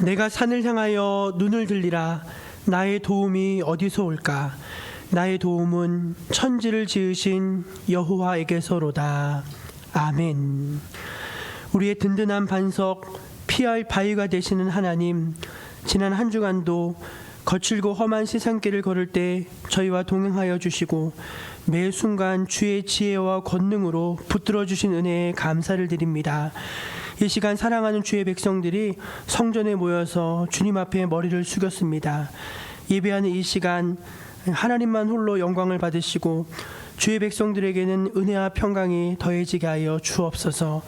내가 산을 향하여 눈을 들리라. 나의 도움이 어디서 올까? 나의 도움은 천지를 지으신 여호와에게서로다. 아멘. 우리의 든든한 반석, 피할 바위가 되시는 하나님, 지난 한 주간도 거칠고 험한 세상길을 걸을 때 저희와 동행하여 주시고 매 순간 주의 지혜와 권능으로 붙들어 주신 은혜에 감사를 드립니다. 이 시간 사랑하는 주의 백성들이 성전에 모여서 주님 앞에 머리를 숙였습니다. 예배하는 이 시간 하나님만 홀로 영광을 받으시고 주의 백성들에게는 은혜와 평강이 더해지게 하여 주옵소서.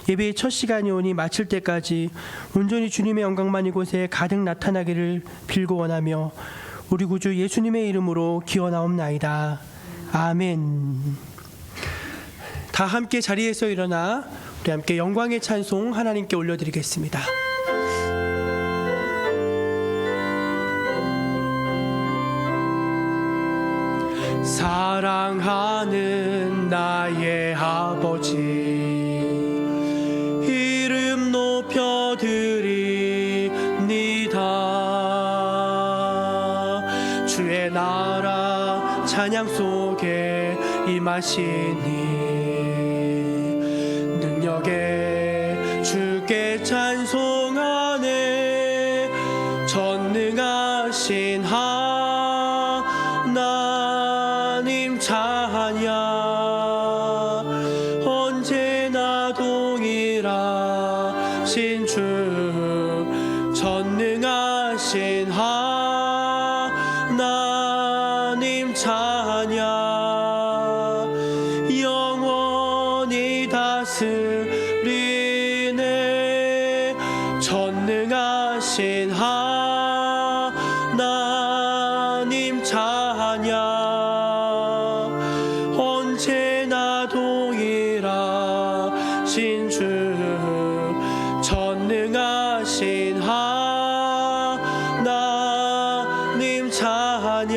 예배의 첫 시간이 오니 마칠 때까지 온전히 주님의 영광만 이곳에 가득 나타나기를 빌고 원하며 우리 구주 예수님의 이름으로 기원하옵나이다. 아멘. 다 함께 자리에서 일어나 우리 함께 영광의 찬송 하나님께 올려드리겠습니다. 사랑하는 나의 아버지, 이름 높여드립니다. 주의 나라 찬양 속에 임하시니 능력에 주께 찬송하네. 전능하신 하나님 찬양 언제나 동일하신 주. 전능하신 하나님 찬양 영원히 다스리네. 전능하신 하나님 찬양 언제나 동일하신 주. 전능하신 하나님 찬양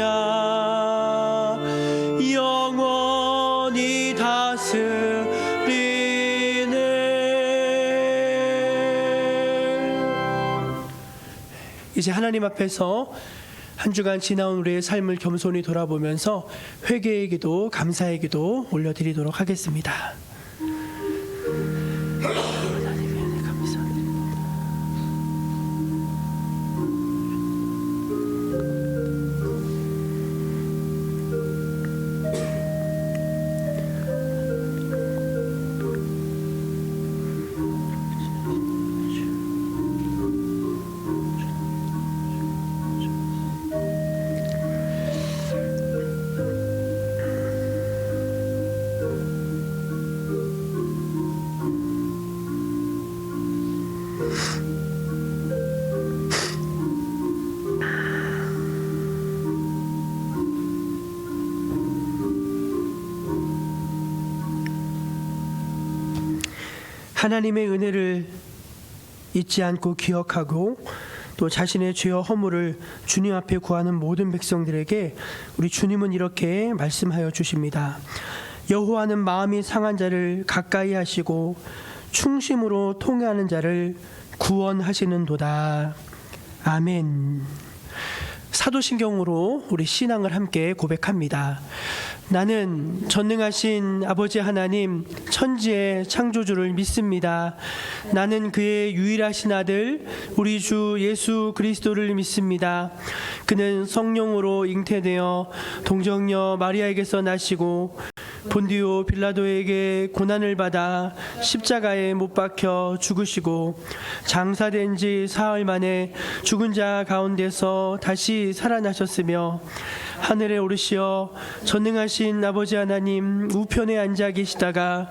영원히 다스리네. 이제 하나님 앞에서 한 주간 지나온 우리의 삶을 겸손히 돌아보면서 회개의 기도, 감사의 기도 올려드리도록 하겠습니다. 하나님의 은혜 감사드립니다. 하나님의 은혜를 잊지 않고 기억하고 또 자신의 죄와 허물을 주님 앞에 구하는 모든 백성들에게 우리 주님은 이렇게 말씀하여 주십니다. 여호와는 마음이 상한 자를 가까이 하시고 충심으로 통회하는 자를 구원하시는도다. 아멘. 사도신경으로 우리 신앙을 함께 고백합니다. 나는 전능하신 아버지 하나님 천지의 창조주를 믿습니다. 나는 그의 유일하신 아들 우리 주 예수 그리스도를 믿습니다. 그는 성령으로 잉태되어 동정녀 마리아에게서 나시고 본디오 빌라도에게 고난을 받아 십자가에 못 박혀 죽으시고 장사된 지 사흘 만에 죽은 자 가운데서 다시 살아나셨으며 하늘에 오르시어 전능하신 아버지 하나님 우편에 앉아 계시다가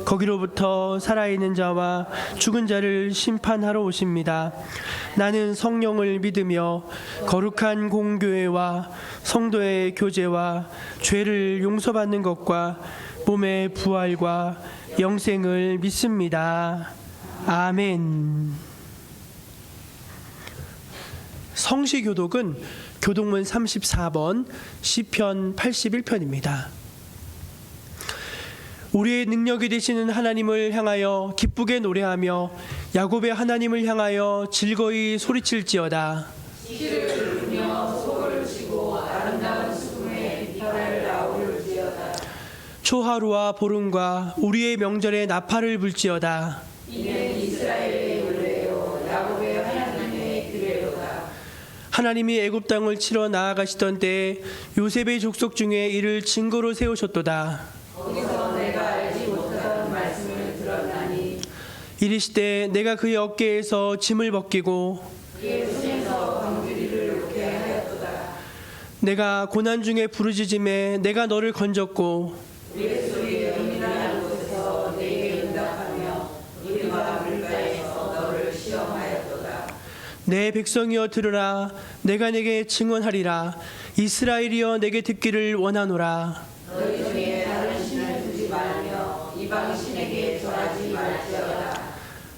거기로부터 살아있는 자와 죽은 자를 심판하러 오십니다. 나는 성령을 믿으며 거룩한 공교회와 성도의 교제와 죄를 용서받는 것과 몸의 부활과 영생을 믿습니다. 아멘. 성시교독은 교독문 34번 시편 81편입니다. 우리의 능력이 되시는 하나님을 향하여 기쁘게 노래하며 야곱의 하나님을 향하여 즐거이 소리칠지어다. 시를 부르며 소를 치고 아름다운 수금에 비파를 나오를지어다. 초하루와 보름과 우리의 명절에 나팔을 불지어다. 이는 이스라엘의 노래요 야곱의 하나님의 규례로다. 하나님이 애굽 땅을 치러 나아가시던 때에 요셉의 족속 중에 이를 증거로 세우셨도다. 거기서 내가 알지 못하던 말씀을 들었나니 이르시되 내가 그의 어깨에서 짐을 벗기고 그의 손에서 광주리를 놓게 하였도다. 내가 고난 중에 부르짖음에 내가 너를 건졌고 우리의 소리에 은밀한 곳에서 내게 응답하며 우리와 물가에서 너를 시험하였도다. 내 백성이여 들으라. 내가 내게 증언하리라. 이스라엘이여 내게 듣기를 원하노라. 너희 중에 다른 신을 두지 말며 이방 신에게 절하지 말지어다.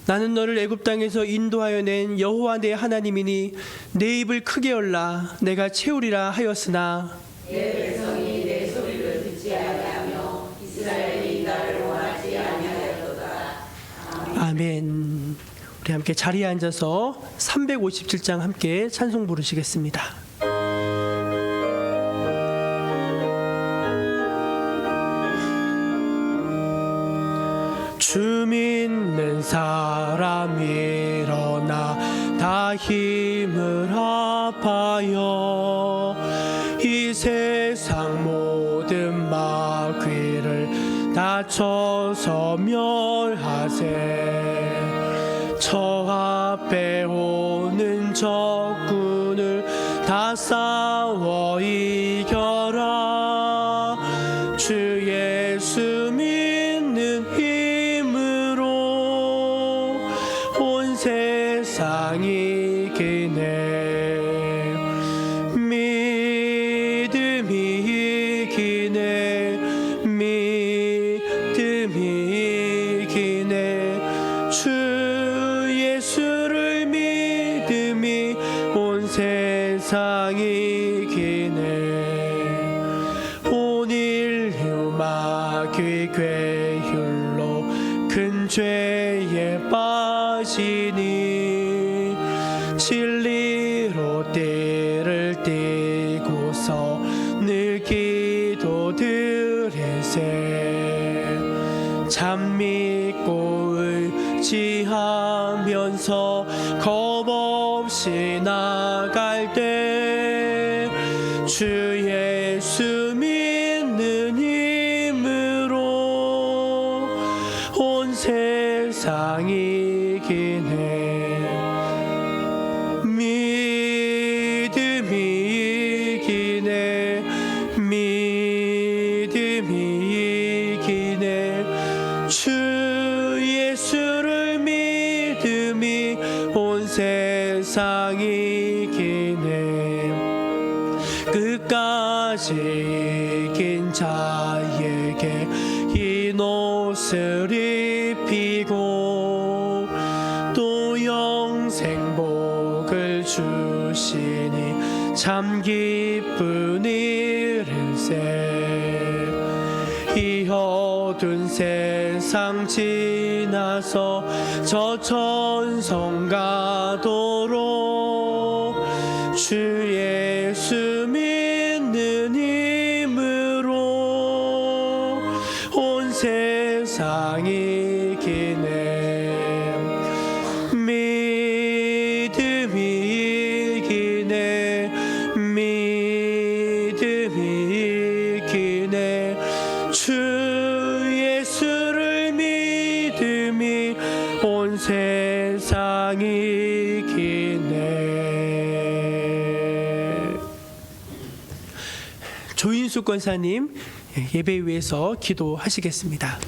나는 너를 애굽 땅에서 인도하여 낸 여호와 내 하나님이니 내 입을 크게 열라. 내가 채우리라 하였으나 내 백성이 내 소리를 듣지 아니하며 이스라엘이 나를 원하지 아니하였도다. 아멘. 우리 함께 자리에 앉아서 357장 함께 찬송 부르시겠습니다. 주 믿는 사람 일어나 다 힘을 합하여 이 세상 모든 마귀를 다쳐서 멸하세. 저 앞에 오는 적군을 다 싸워 이겨라. 주 예수 믿는 힘으로 온 세상 이기네. 믿음이 이기네. 믿음이 이기네. 주 예수를 믿음이 온 세상 이기네. 온 인류 마귀 괴율로 큰 죄에 빠지니 진리로 띠를 띠고서 늘 기도드리세. 참 믿고 의지하면서 겁없이 나갈 때 주 예수 믿는 힘으로 온 세상 이기네. 믿음이 이기네. 믿음이 이기네. 주 예수를 믿음이 온 세상 이기네. 끝까지 이긴 자에게 흰 옷을 입히고 또 영생 복을 주시니 참 기쁜 일일세. 이 어두운 세상 지나서 저 천성 가도록 주 예수 믿는 힘으로 온 세상 이기네. 믿음이 이기네. 믿음이 이기네. 주 예수를 믿음이 온 세상 이기네. 조인수 권사님 예배 위에서 기도하시겠습니다.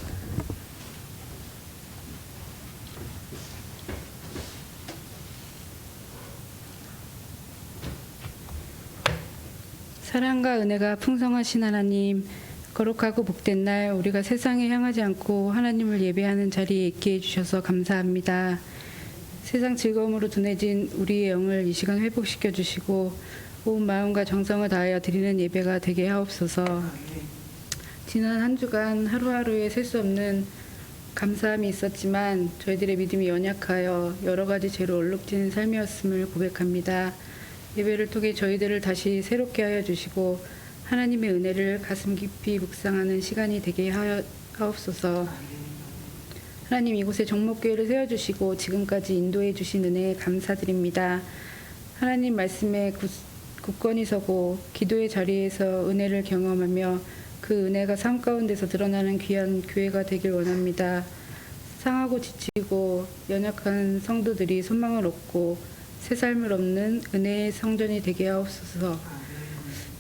사랑과 은혜가 풍성하신 하나님, 거룩하고 복된 날 우리가 세상에 향하지 않고 하나님을 예배하는 자리에 있게 해주셔서 감사합니다. 세상 즐거움으로 둔해진 우리의 영을 이 시간 회복시켜 주시고 온 마음과 정성을 다하여 드리는 예배가 되게 하옵소서. 지난 한 주간 하루하루에 셀 수 없는 감사함이 있었지만 저희들의 믿음이 연약하여 여러 가지 죄로 얼룩진 삶이었음을 고백합니다. 예배를 통해 저희들을 다시 새롭게 하여 주시고 하나님의 은혜를 가슴 깊이 묵상하는 시간이 되게 하옵소서. 하나님, 이곳에 정목교회를 세워주시고 지금까지 인도해 주신 은혜에 감사드립니다. 하나님 말씀에 굳건히 서고 기도의 자리에서 은혜를 경험하며 그 은혜가 삶 가운데서 드러나는 귀한 교회가 되길 원합니다. 상하고 지치고 연약한 성도들이 소망을 얻고 새 삶을 얻는 은혜의 성전이 되게 하옵소서.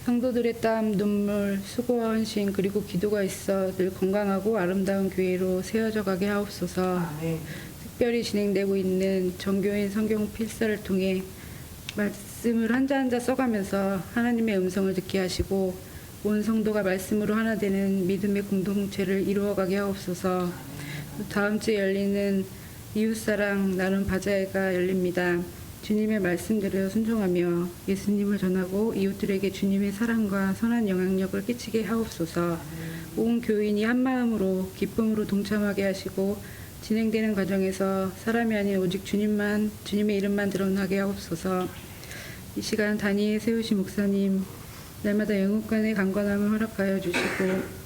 성도들의 땀, 눈물, 수고와 헌신 그리고 기도가 있어 늘 건강하고 아름다운 교회로 세워져 가게 하옵소서. 아멘. 특별히 진행되고 있는 정교인 성경 필사를 통해 말씀을 한자 한자 써가면서 하나님의 음성을 듣게 하시고 온 성도가 말씀으로 하나 되는 믿음의 공동체를 이루어가게 하옵소서. 다음 주에 열리는 이웃사랑 나눔 바자회가 열립니다. 주님의 말씀대로 순종하며 예수님을 전하고 이웃들에게 주님의 사랑과 선한 영향력을 끼치게 하옵소서. 온 교인이 한 마음으로 기쁨으로 동참하게 하시고 진행되는 과정에서 사람이 아닌 오직 주님의 이름만 드러나게 하옵소서. 이 시간 단위에 세우신 목사님, 날마다 영육간의 강건함을 허락하여 주시고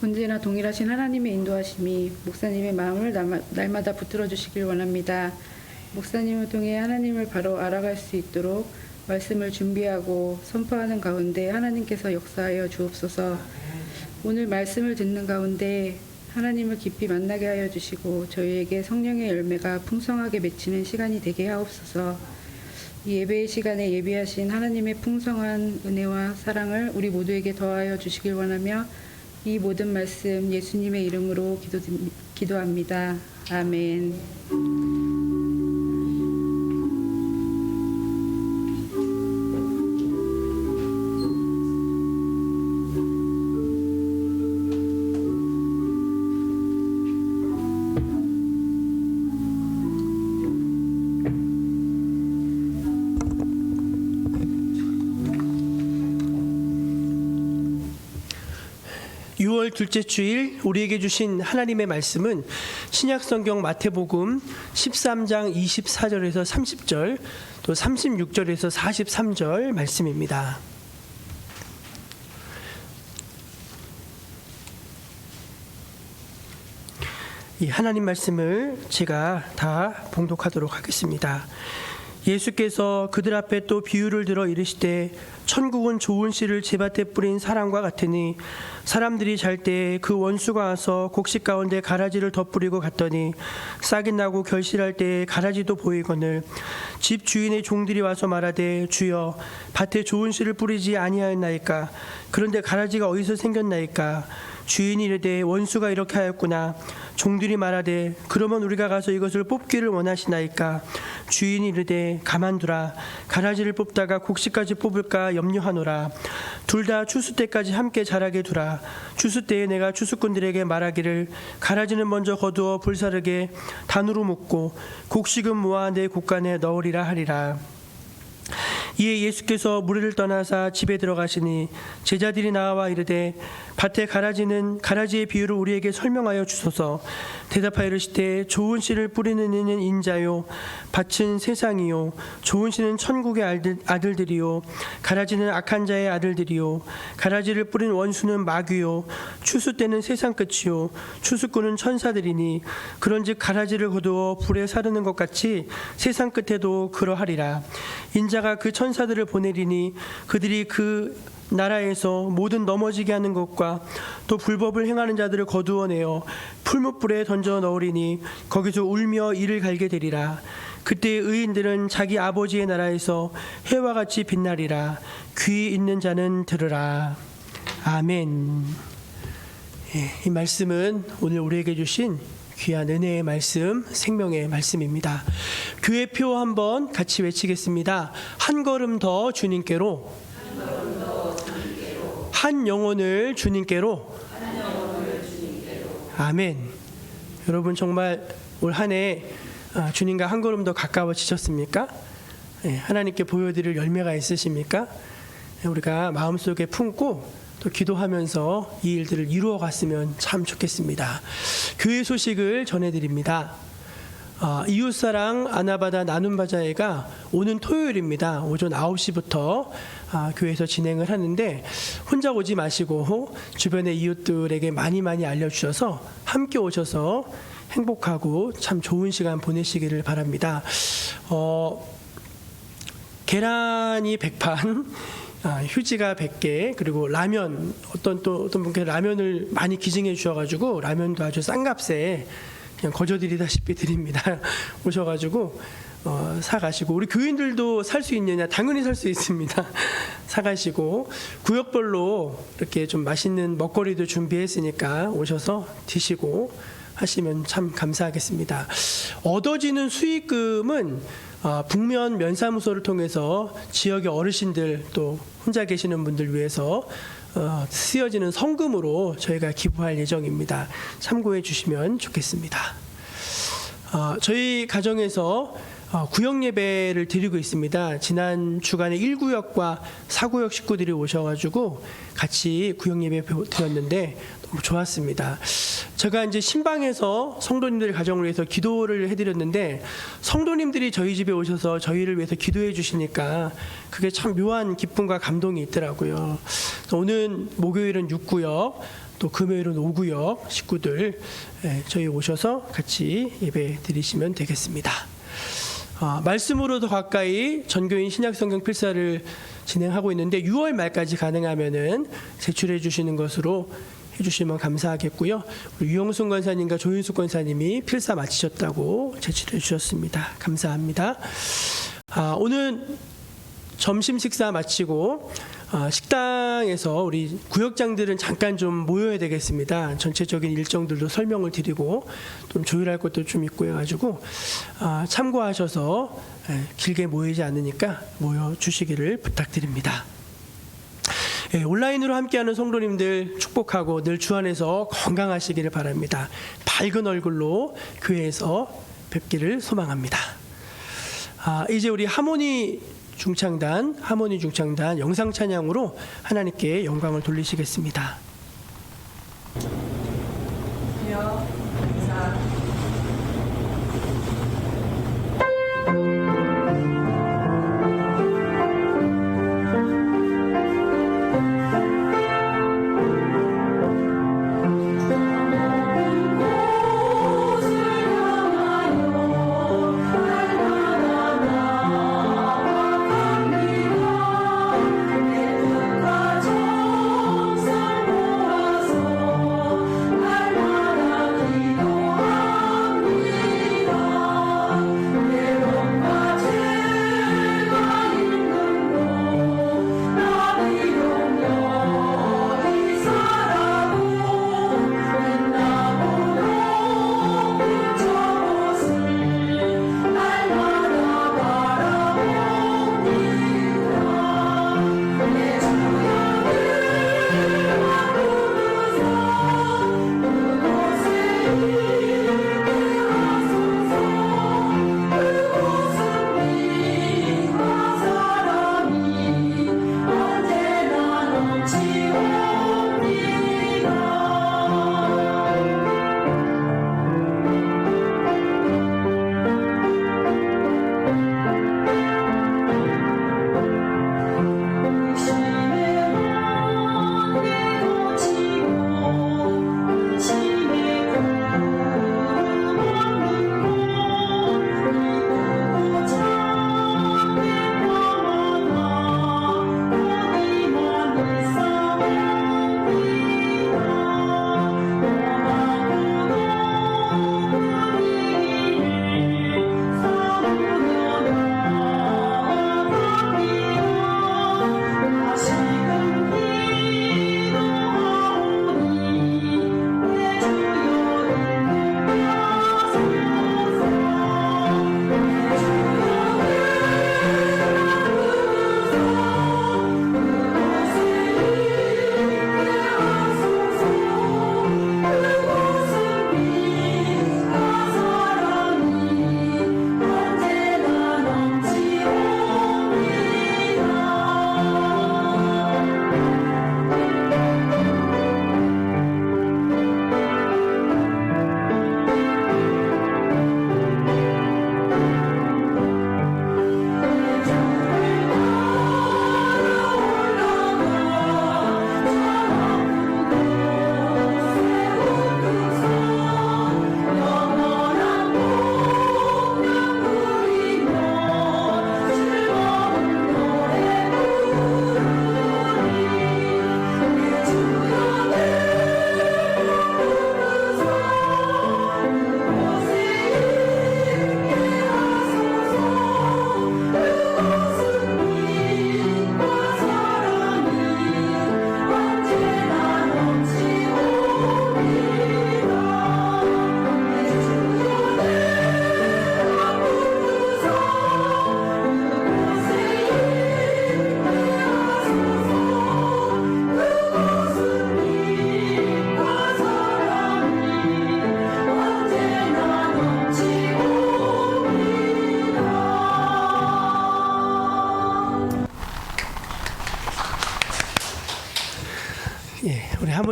언제나 동일하신 하나님의 인도하심이 목사님의 마음을 날마다 붙들어 주시길 원합니다. 목사님을 통해 하나님을 바로 알아갈 수 있도록 말씀을 준비하고 선포하는 가운데 하나님께서 역사하여 주옵소서. 오늘 말씀을 듣는 가운데 하나님을 깊이 만나게 하여 주시고 저희에게 성령의 열매가 풍성하게 맺히는 시간이 되게 하옵소서. 이 예배의 시간에 예비하신 하나님의 풍성한 은혜와 사랑을 우리 모두에게 더하여 주시길 원하며 이 모든 말씀 예수님의 이름으로 기도합니다. 아멘. 둘째 주일 우리에게 주신 하나님의 말씀은 신약성경 마태복음 13장 24절에서 30절 또 36절에서 43절 말씀입니다. 이 하나님 말씀을 제가 다 봉독하도록 하겠습니다. 예수께서 그들 앞에 또 비유를 들어 이르시되 천국은 좋은 씨를 제밭에 뿌린 사람과 같으니 사람들이 잘 때 그 원수가 와서 곡식 가운데 가라지를 덧뿌리고 갔더니 싹이 나고 결실할 때에 가라지도 보이거늘 집 주인의 종들이 와서 말하되 주여 밭에 좋은 씨를 뿌리지 아니하였나이까 그런데 가라지가 어디서 생겼나이까 주인이 이르되 원수가 이렇게 하였구나. 종들이 말하되 그러면 우리가 가서 이것을 뽑기를 원하시나이까 주인이 이르되 가만두라. 가라지를 뽑다가 곡식까지 뽑을까 염려하노라. 둘 다 추수 때까지 함께 자라게 두라. 추수 때에 내가 추수꾼들에게 말하기를 가라지는 먼저 거두어 불사르게 단으로 묶고 곡식은 모아 내 곡간에 넣으리라 하리라. 이에 예수께서 무리를 떠나사 집에 들어가시니 제자들이 나와 이르되 밭에 가라지의 비유를 우리에게 설명하여 주소서. 대답하여 이르시되 좋은 씨를 뿌리는 이는 인자요 밭은 세상이요 좋은 씨는 천국의 아들들이요 가라지는 악한 자의 아들들이요 가라지를 뿌린 원수는 마귀요 추수 때는 세상 끝이요 추수꾼은 천사들이니 그런즉 가라지를 거두어 불에 사르는 것 같이 세상 끝에도 그러하리라. 인자가 그 천사들을 보내리니 그들이 그 나라에서 모든 넘어지게 하는 것과 또 불법을 행하는 자들을 거두어내어 풀무불에 던져 넣으리니 거기서 울며 이를 갈게 되리라. 그때 의인들은 자기 아버지의 나라에서 해와 같이 빛나리라. 귀 있는 자는 들으라. 아멘. 이 말씀은 오늘 우리에게 주신 귀한 은혜의 말씀, 생명의 말씀입니다. 교회표 한번 같이 외치겠습니다. 한 걸음 더 주님께로, 한 영혼을 주님께로. 아멘. 여러분 정말 올 한 해 주님과 한 걸음 더 가까워지셨습니까? 하나님께 보여드릴 열매가 있으십니까? 우리가 마음속에 품고 또 기도하면서 이 일들을 이루어 갔으면 참 좋겠습니다. 교회 소식을 전해드립니다. 이웃사랑 아나바다 나눔바자회가 오는 토요일입니다. 오전 9시부터 교회에서 진행을 하는데 혼자 오지 마시고 주변의 이웃들에게 많이 알려주셔서 함께 오셔서 행복하고 참 좋은 시간 보내시기를 바랍니다. 계란이 100판, 휴지가 100개, 그리고 라면, 어떤 분께 라면을 많이 기증해 주셔가지고 라면도 아주 싼 값에 그냥 거저드리다시피 드립니다. 오셔가지고 사가시고, 우리 교인들도 살 수 있느냐? 당연히 살 수 있습니다. 사가시고 구역별로 이렇게 좀 맛있는 먹거리도 준비했으니까 오셔서 드시고 하시면 참 감사하겠습니다. 얻어지는 수익금은 북면 면사무소를 통해서 지역의 어르신들 또 혼자 계시는 분들 위해서 쓰여지는 성금으로 저희가 기부할 예정입니다. 참고해 주시면 좋겠습니다. 저희 가정에서 구역 예배를 드리고 있습니다. 지난 주간에 1구역과 4구역 식구들이 오셔가지고 같이 구역 예배 드렸는데 너무 좋았습니다. 제가 이제 신방에서 성도님들 가정을 위해서 기도를 해드렸는데 성도님들이 저희 집에 오셔서 저희를 위해서 기도해 주시니까 그게 참 묘한 기쁨과 감동이 있더라고요. 오늘 목요일은 6구역, 또 금요일은 5구역 식구들 저희 오셔서 같이 예배 드리시면 되겠습니다. 말씀으로 더 가까이 전교인 신약성경 필사를 진행하고 있는데 6월 말까지 가능하면은 제출해 주시는 것으로 해주시면 감사하겠고요. 우리 유영순 권사님과 조윤숙 권사님이 필사 마치셨다고 제출해 주셨습니다. 감사합니다. 오늘 점심 식사 마치고 식당에서 우리 구역장들은 잠깐 좀 모여야 되겠습니다. 전체적인 일정들도 설명을 드리고 좀 조율할 것도 좀 있고 해가지고 참고하셔서 길게 모이지 않으니까 모여주시기를 부탁드립니다. 온라인으로 함께하는 성도님들 축복하고 늘 주 안에서 건강하시기를 바랍니다. 밝은 얼굴로 교회에서 뵙기를 소망합니다. 이제 우리 하모니 중창단 영상 찬양으로 하나님께 영광을 돌리시겠습니다. 정성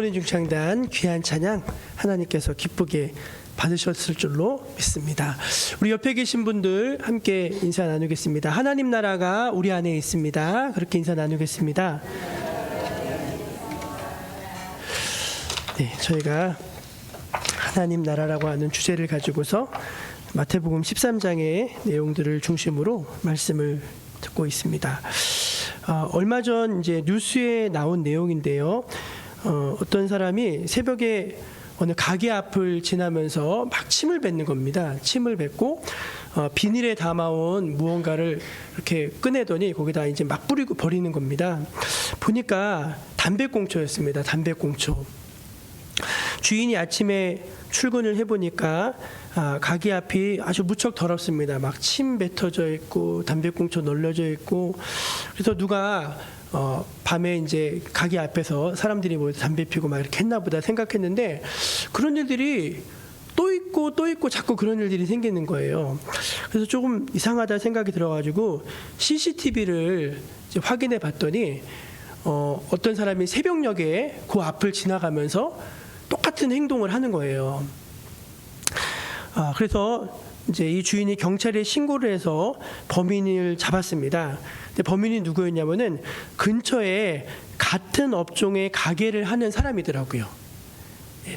예수님의 중창단 귀한 찬양 하나님께서 기쁘게 받으셨을 줄로 믿습니다. 우리 옆에 계신 분들 함께 인사 나누겠습니다. 하나님 나라가 우리 안에 있습니다. 그렇게 인사 나누겠습니다. 네, 저희가 하나님 나라라고 하는 주제를 가지고서 마태복음 13장의 내용들을 중심으로 말씀을 듣고 있습니다. 얼마 전 이제 뉴스에 나온 내용인데요. 어떤 사람이 새벽에 어느 가게 앞을 지나면서 막 침을 뱉는 겁니다. 침을 뱉고 비닐에 담아온 무언가를 이렇게 꺼내더니 거기다 이제 막 뿌리고 버리는 겁니다. 보니까 담배꽁초였습니다. 담배꽁초. 주인이 아침에 출근을 해보니까 가게 앞이 아주 무척 더럽습니다. 막 침 뱉어져 있고 담배꽁초 널려져 있고. 그래서 누가 밤에 이제 가게 앞에서 사람들이 모여서 담배 피우고 막 이렇게 했나 보다 생각했는데 그런 일들이 또 있고 자꾸 그런 일들이 생기는 거예요. 그래서 조금 이상하다 생각이 들어가지고 CCTV를 이제 확인해 봤더니 어떤 사람이 새벽녘에 그 앞을 지나가면서 똑같은 행동을 하는 거예요. 그래서 이제 이 주인이 경찰에 신고를 해서 범인을 잡았습니다. 근데 범인이 누구였냐면은 근처에 같은 업종의 가게를 하는 사람이더라고요.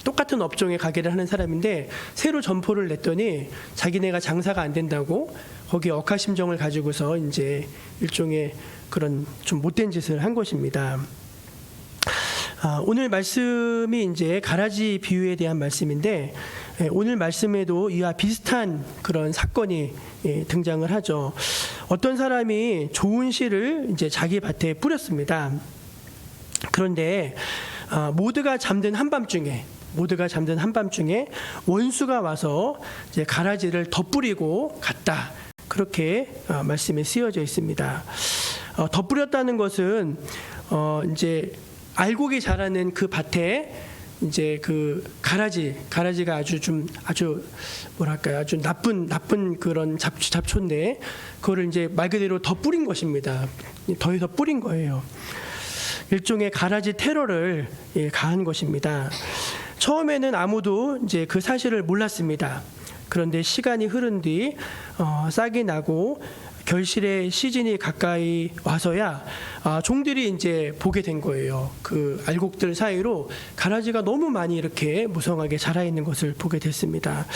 똑같은 업종의 가게를 하는 사람인데 새로 점포를 냈더니 자기네가 장사가 안 된다고 거기에 억하심정을 가지고서 이제 일종의 그런 좀 못된 짓을 한 것입니다. 오늘 말씀이 이제 가라지 비유에 대한 말씀인데 오늘 말씀에도 이와 비슷한 그런 사건이 등장을 하죠. 어떤 사람이 좋은 씨를 이제 자기 밭에 뿌렸습니다. 그런데 모두가 잠든 한밤중에 원수가 와서 이제 가라지를 덧뿌리고 갔다. 그렇게 말씀에 쓰여져 있습니다. 덧뿌렸다는 것은 이제 알곡이 자라는 그 밭에 이제 그 가라지가 아주 뭐랄까요, 아주 나쁜 그런 잡초인데 그거를 이제 말 그대로 덧뿌린 것입니다. 더해서 뿌린 거예요. 일종의 가라지 테러를 가한 것입니다. 처음에는 아무도 이제 그 사실을 몰랐습니다. 그런데 시간이 흐른 뒤 싹이 나고 결실의 시즌이 가까이 와서야 종들이 이제 보게 된 거예요. 그 알곡들 사이로 가라지가 너무 많이 이렇게 무성하게 자라 있는 것을 보게 됐습니다.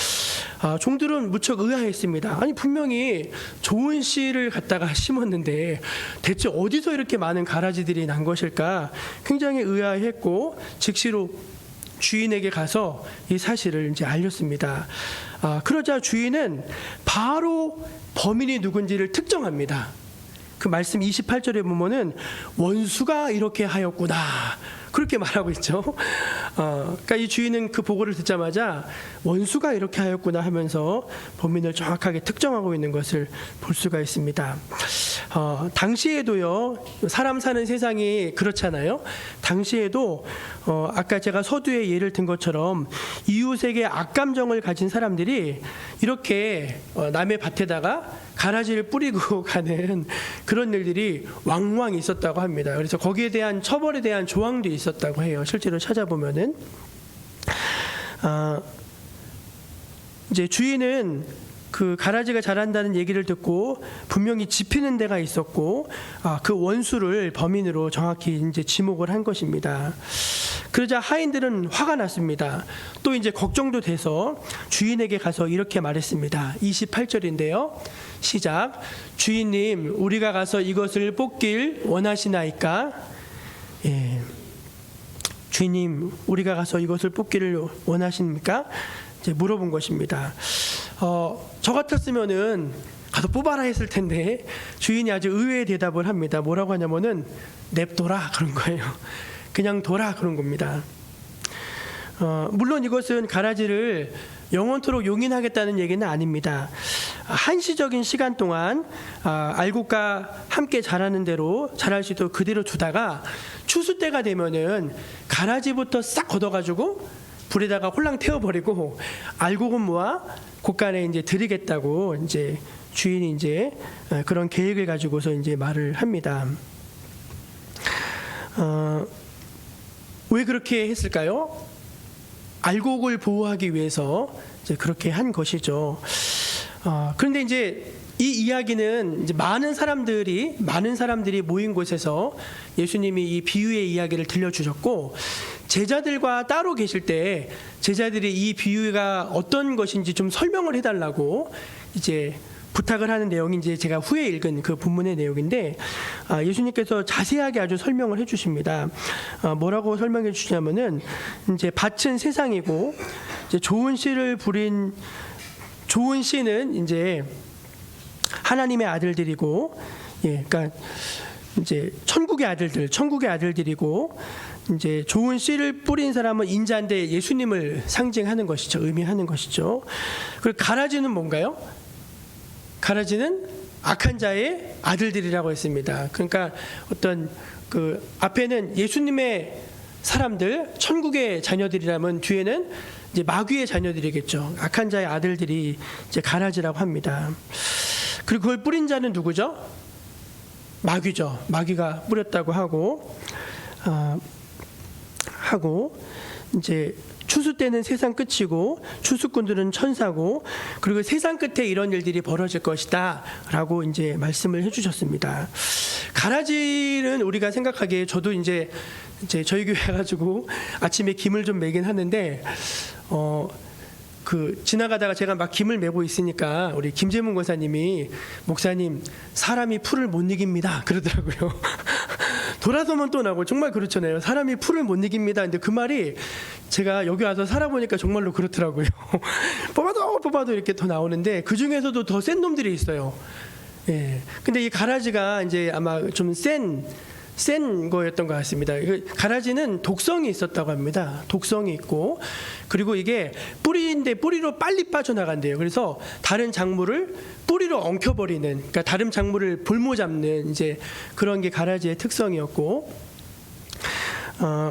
종들은 무척 의아했습니다. 아니 분명히 좋은 씨를 갖다가 심었는데 대체 어디서 이렇게 많은 가라지들이 난 것일까? 굉장히 의아했고 즉시로 주인에게 가서 이 사실을 이제 알렸습니다. 그러자 주인은 바로 범인이 누군지를 특정합니다. 그 말씀 28절에 보면은 원수가 이렇게 하였구나 그렇게 말하고 있죠. 그러니까 이 주인은 그 보고를 듣자마자 원수가 이렇게 하였구나 하면서 범인을 정확하게 특정하고 있는 것을 볼 수가 있습니다. 당시에도요, 사람 사는 세상이 그렇잖아요. 당시에도 아까 제가 서두에 예를 든 것처럼 이웃에게 악감정을 가진 사람들이 이렇게 남의 밭에다가 가라지를 뿌리고 가는 그런 일들이 왕왕 있었다고 합니다. 그래서 거기에 대한 처벌에 대한 조항도 있었다고 해요. 실제로 찾아보면은 이제 주인은 그 가라지가 자란다는 얘기를 듣고 분명히 짚히는 데가 있었고 그 원수를 범인으로 정확히 이제 지목을 한 것입니다. 그러자 하인들은 화가 났습니다. 또 이제 걱정도 돼서 주인에게 가서 이렇게 말했습니다. 28절인데요. 시작. 주인님, 우리가 가서 이것을 뽑길 원하시나이까? 예. 주인님, 우리가 가서 이것을 뽑기를 원하십니까? 이제 물어본 것입니다. 저 같았으면은 가서 뽑아라 했을 텐데 주인이 아주 의외의 대답을 합니다. 뭐라고 하냐면은 냅둬라 그런 거예요. 그냥 둬라 그런 겁니다. 물론 이것은 가라지를 영원토록 용인하겠다는 얘기는 아닙니다. 한시적인 시간 동안 알곡과 함께 자라는 대로 자랄 수 있도록 그대로 두다가 추수 때가 되면은 가라지부터 싹 걷어가지고 불에다가 홀랑 태워버리고 알곡은 모아 곳간에 이제 드리겠다고 이제 주인이 이제 그런 계획을 가지고서 이제 말을 합니다. 왜 그렇게 했을까요? 알곡을 보호하기 위해서 이제 그렇게 한 것이죠. 그런데 이제 이 이야기는 이제 많은 사람들이 모인 곳에서 예수님이 이 비유의 이야기를 들려주셨고, 제자들과 따로 계실 때 제자들이 이 비유가 어떤 것인지 좀 설명을 해달라고 이제 부탁을 하는 내용이 이제 제가 후에 읽은 그 본문의 내용인데, 예수님께서 자세하게 아주 설명을 해주십니다. 뭐라고 설명해 주시냐면은, 이제 밭은 세상이고, 이제 좋은 씨를 부린 좋은 씨는 이제 하나님의 아들들이고, 그러니까 이제 천국의 아들들이고, 이제 좋은 씨를 뿌린 사람은 인자인데 예수님을 상징하는 것이죠, 의미하는 것이죠. 그리고 가라지는 뭔가요? 가라지는 악한 자의 아들들이라고 했습니다. 그러니까 어떤 그 앞에는 예수님의 사람들, 천국의 자녀들이라면 뒤에는 이제 마귀의 자녀들이겠죠. 악한 자의 아들들이 이제 가라지라고 합니다. 그리고 그걸 뿌린 자는 누구죠? 마귀죠. 마귀가 뿌렸다고 하고 이제 추수 때는 세상 끝이고 추수꾼들은 천사고, 그리고 세상 끝에 이런 일들이 벌어질 것이다 라고 이제 말씀을 해주셨습니다. 가라지는 우리가 생각하기에, 저도 이제 저희 교회 가지고 아침에 김을 좀 매긴 하는데, 그 지나가다가 제가 막 김을 메고 있으니까 우리 김재문 권사님이, 목사님 사람이 풀을 못 이깁니다 그러더라고요. 돌아서면 또 나고, 정말 그렇잖아요. 사람이 풀을 못 이깁니다. 근데 그 말이 제가 여기 와서 살아보니까 정말로 그렇더라고요. 뽑아도 이렇게 더 나오는데, 그 중에서도 더 센 놈들이 있어요. 예. 근데 이 가라지가 이제 아마 좀 센 거였던 것 같습니다. 가라지는 독성이 있었다고 합니다. 독성이 있고, 그리고 이게 뿌리인데 뿌리로 빨리 빠져나간대요. 그래서 다른 작물을 뿌리로 엉켜버리는, 그러니까 다른 작물을 볼모 잡는 이제 그런 게 가라지의 특성이었고,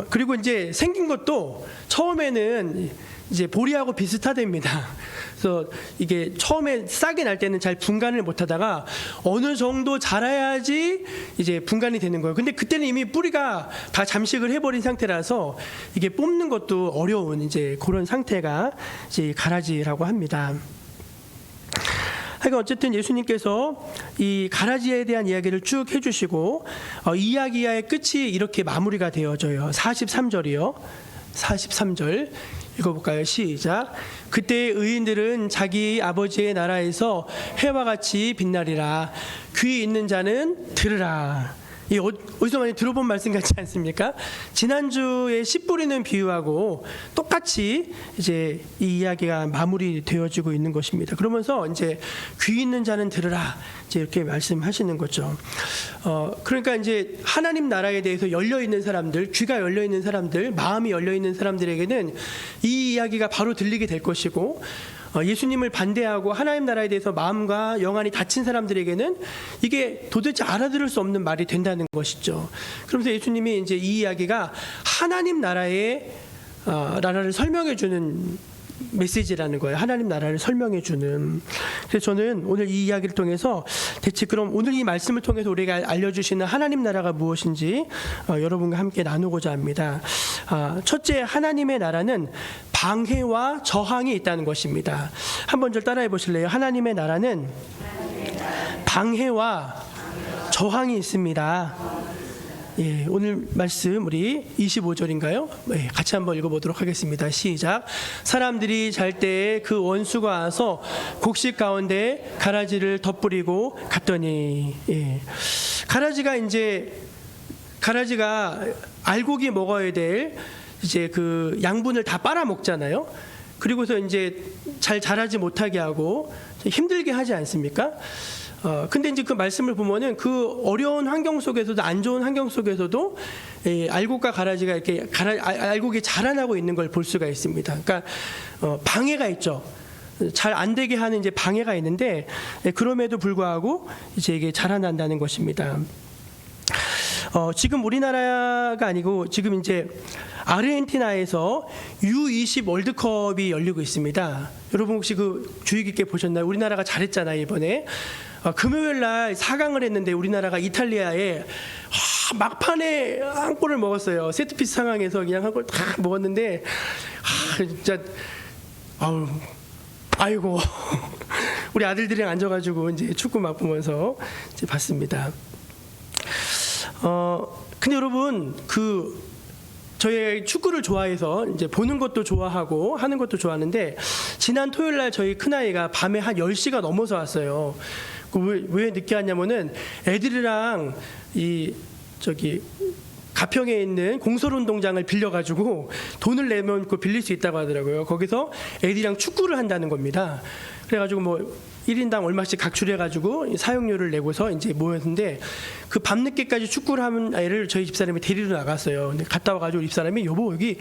그리고 이제 생긴 것도 처음에는 이제 보리하고 비슷하답니다. 그래서 이게 처음에 싹이 날 때는 잘 분간을 못하다가 어느 정도 자라야지 이제 분간이 되는 거예요. 근데 그때는 이미 뿌리가 다 잠식을 해버린 상태라서 이게 뽑는 것도 어려운 이제 그런 상태가 이제 가라지라고 합니다. 하여간 어쨌든 예수님께서 이 가라지에 대한 이야기를 쭉 해주시고, 이야기의 끝이 이렇게 마무리가 되어져요. 43절이요. 43절 읽어볼까요? 시작. 그때 의인들은 자기 아버지의 나라에서 해와 같이 빛나리라. 귀 있는 자는 들으라. 이 어디서 많이 들어본 말씀 같지 않습니까? 지난주에 씨 뿌리는 비유하고 똑같이 이제 이 이야기가 마무리되어지고 있는 것입니다. 그러면서 이제 귀 있는 자는 들으라, 이제 이렇게 말씀하시는 거죠. 그러니까 이제 하나님 나라에 대해서 열려 있는 사람들, 귀가 열려 있는 사람들, 마음이 열려 있는 사람들에게는 이 이야기가 바로 들리게 될 것이고, 예수님을 반대하고 하나님 나라에 대해서 마음과 영안이 닫힌 사람들에게는 이게 도대체 알아들을 수 없는 말이 된다는 것이죠. 그러면서 예수님이 이제 이 이야기가 하나님 나라를 설명해 주는 메시지라는 거예요. 하나님 나라를 설명해 주는. 그래서 저는 오늘 이 이야기를 통해서 대체 그럼 오늘 이 말씀을 통해서 우리가 알려주시는 하나님 나라가 무엇인지 여러분과 함께 나누고자 합니다. 첫째, 하나님의 나라는 방해와 저항이 있다는 것입니다. 한 번 절 따라해 보실래요? 하나님의 나라는 방해와 저항이 있습니다. 예, 오늘 말씀 우리 25절인가요? 예, 같이 한번 읽어보도록 하겠습니다. 시작. 사람들이 잘 때 그 원수가 와서 곡식 가운데 가라지를 덧뿌리고 갔더니, 예, 가라지가 알곡이 먹어야 될 이제 그 양분을 다 빨아먹잖아요. 그리고서 이제 잘 자라지 못하게 하고 힘들게 하지 않습니까? 근데 이제 그 말씀을 보면은 그 어려운 환경 속에서도, 안 좋은 환경 속에서도 알곡과 가라지가 이렇게 알곡이 자라나고 있는 걸 볼 수가 있습니다. 그러니까 방해가 있죠. 잘 안 되게 하는 이제 방해가 있는데, 그럼에도 불구하고 이제 이게 자라난다는 것입니다. 지금 우리나라가 아니고 지금 이제 아르헨티나에서 U20 월드컵이 열리고 있습니다. 여러분 혹시 그 주의 깊게 보셨나요? 우리나라가 잘했잖아요, 이번에. 금요일 날 4강을 했는데 우리나라가 이탈리아에 막판에 한 골을 먹었어요. 세트피스 상황에서 그냥 한 골 다 먹었는데 진짜 아이고 우리 아들들이랑 앉아가지고 이제 축구 막 보면서 이제 봤습니다. 근데 여러분 저희 축구를 좋아해서 이제 보는 것도 좋아하고 하는 것도 좋아하는데 지난 토요일 날 저희 큰아이가 밤에 한 10시가 넘어서 왔어요. 왜 늦게 왔냐면은 애들이랑 가평에 있는 공설운동장을 빌려가지고 돈을 내면 빌릴 수 있다고 하더라고요. 거기서 애들이랑 축구를 한다는 겁니다. 그래가지고 1인당 얼마씩 각출해가지고 사용료를 내고서 이제 모였는데 그 밤늦게까지 축구를 하는 애를 저희 집사람이 데리러 나갔어요. 근데 갔다 와가지고 집사람이 여보 여기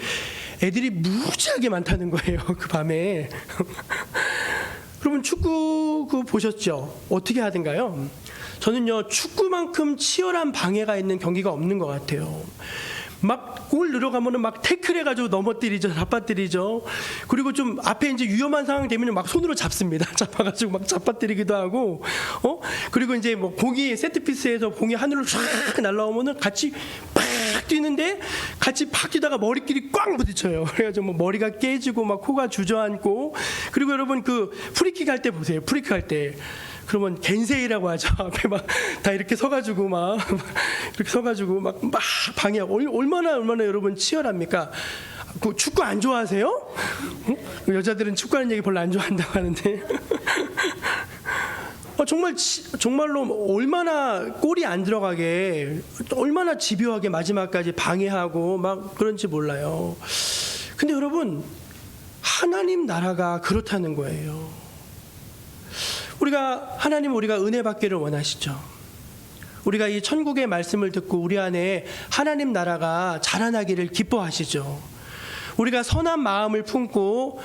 애들이 무지하게 많다는 거예요. 그 밤에. 여러분 축구 보셨죠? 어떻게 하던가요? 저는요 축구만큼 치열한 방해가 있는 경기가 없는 것 같아요. 막 골 들어가면은 막 태클해가지고 넘어뜨리죠, 잡아뜨리죠. 그리고 좀 앞에 이제 위험한 상황 되면 막 손으로 잡습니다. 잡아가지고 막 잡아뜨리기도 하고, 그리고 이제 공이 세트피스에서 공이 하늘로 쫙 날라오면은 같이 팍 뛰는데 같이 팍 뛰다가 머리끼리 꽝 부딪혀요. 그래가지고 머리가 깨지고 막 코가 주저앉고, 그리고 여러분 프리킥 할 때 보세요. 프리킥 할 때. 그러면 겐세이라고 하죠. 앞에 막 다 이렇게 서가지고 막 방해하고 얼마나 여러분 치열합니까? 축구 안 좋아하세요? 여자들은 축구하는 얘기 별로 안 좋아한다고 하는데 정말로 얼마나 골이 안 들어가게 얼마나 집요하게 마지막까지 방해하고 막 그런지 몰라요. 근데 여러분 하나님 나라가 그렇다는 거예요. 하나님 우리가 은혜 받기를 원하시죠. 우리가 이 천국의 말씀을 듣고 우리 안에 하나님 나라가 자라나기를 기뻐하시죠. 우리가 선한 마음을 품고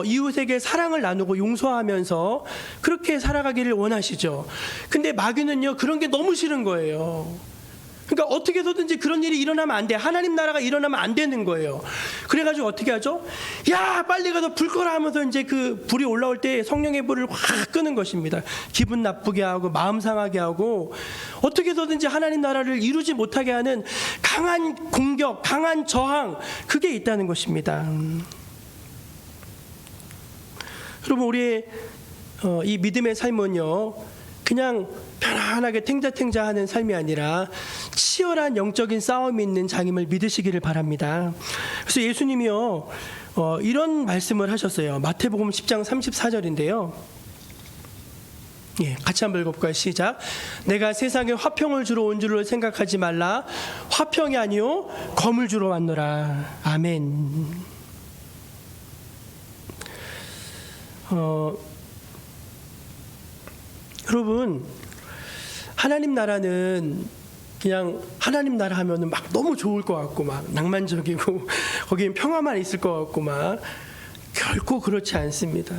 이웃에게 사랑을 나누고 용서하면서 그렇게 살아가기를 원하시죠. 근데 마귀는요 그런 게 너무 싫은 거예요. 그러니까 어떻게 해서든지 그런 일이 일어나면 안 돼. 하나님 나라가 일어나면 안 되는 거예요. 그래가지고 어떻게 하죠? 야 빨리 가서 불 꺼라 하면서 이제 그 불이 올라올 때 성령의 불을 확 끄는 것입니다. 기분 나쁘게 하고 마음 상하게 하고 어떻게 해서든지 하나님 나라를 이루지 못하게 하는 강한 공격, 강한 저항, 그게 있다는 것입니다. 여러분 우리의 이 믿음의 삶은요 그냥 편안하게 탱자탱자하는 삶이 아니라 치열한 영적인 싸움이 있는 장임을 믿으시기를 바랍니다. 그래서 예수님이요 이런 말씀을 하셨어요. 마태복음 10장 34절인데요. 같이 한번 읽어볼까요? 시작. 내가 세상에 화평을 주러 온 줄을 생각하지 말라. 화평이 아니요 검을 주러 왔노라. 아멘. 여러분 하나님 나라는 그냥 하나님 나라 하면은 막 너무 좋을 것 같고 막 낭만적이고 거기엔 평화만 있을 것 같고 막 결코 그렇지 않습니다.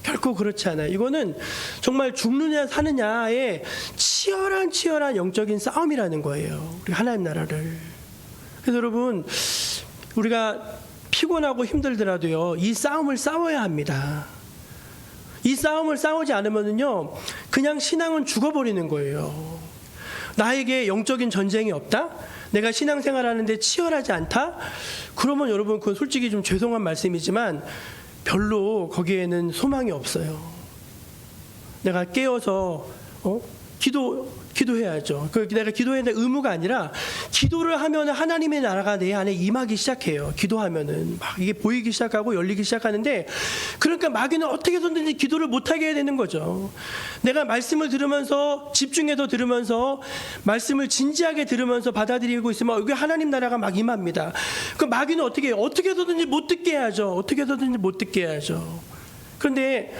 결코 그렇지 않아요. 이거는 정말 죽느냐 사느냐의 치열한 영적인 싸움이라는 거예요. 우리 하나님 나라를. 그래서 여러분 우리가 피곤하고 힘들더라도요 이 싸움을 싸워야 합니다. 이 싸움을 싸우지 않으면요 그냥 신앙은 죽어버리는 거예요. 나에게 영적인 전쟁이 없다? 내가 신앙생활하는데 치열하지 않다? 그러면 여러분 그건 솔직히 좀 죄송한 말씀이지만 별로 거기에는 소망이 없어요. 내가 깨어서 기도해야죠. 내가 기도해야 될 의무가 아니라 기도를 하면 하나님의 나라가 내 안에 임하기 시작해요. 기도하면은 막 이게 보이기 시작하고 열리기 시작하는데 그러니까 마귀는 어떻게 해서든지 기도를 못하게 해야 되는 거죠. 내가 말씀을 들으면서 집중해서 들으면서 말씀을 진지하게 들으면서 받아들이고 있으면 이게 하나님 나라가 막 임합니다. 그 마귀는 어떻게 해요? 어떻게 해서든지 못 듣게 해야죠. 어떻게 해서든지 못 듣게 해야죠. 그런데